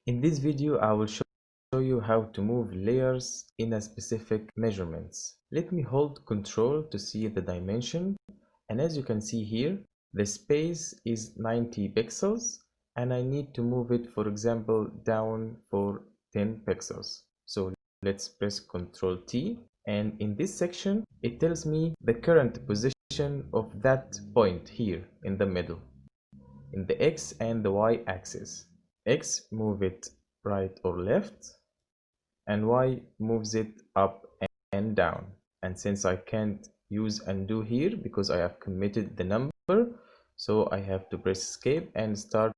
In this video, I will show you how to move layers in a specific measurements. Let me hold Ctrl to see the dimension, and as you can see here, the space is 90 pixels and I need to move it, for example, down for 10 pixels. So let's press Ctrl T, and in this section it tells me the current position of that point here in the middle, in the X and the Y axis. X move it right or left, and Y moves it up and down. And since I can't use undo here because I have committed the number, so I have to press escape and start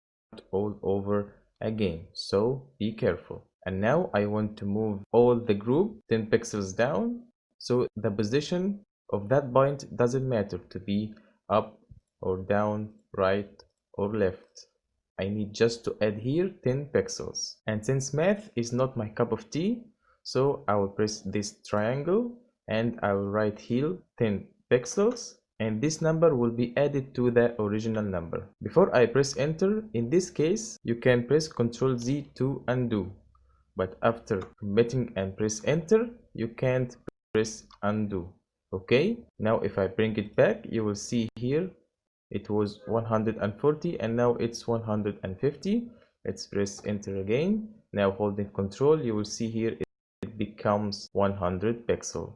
all over again. So be careful. And now I want to move all the group 10 pixels down, so the position of that point doesn't matter to be up or down, right or left. I need just to add here 10 pixels. And since math is not my cup of tea, so I will press this triangle and I will write here 10 pixels, and this number will be added to the original number. Before I press enter, in this case, you can press Ctrl Z to undo. But after committing and press enter, you can't press undo. Okay, now if I bring it back, you will see here it was 140 and now it's 150. Let's press enter again. Now holding Control, you will see here it becomes 100 pixel.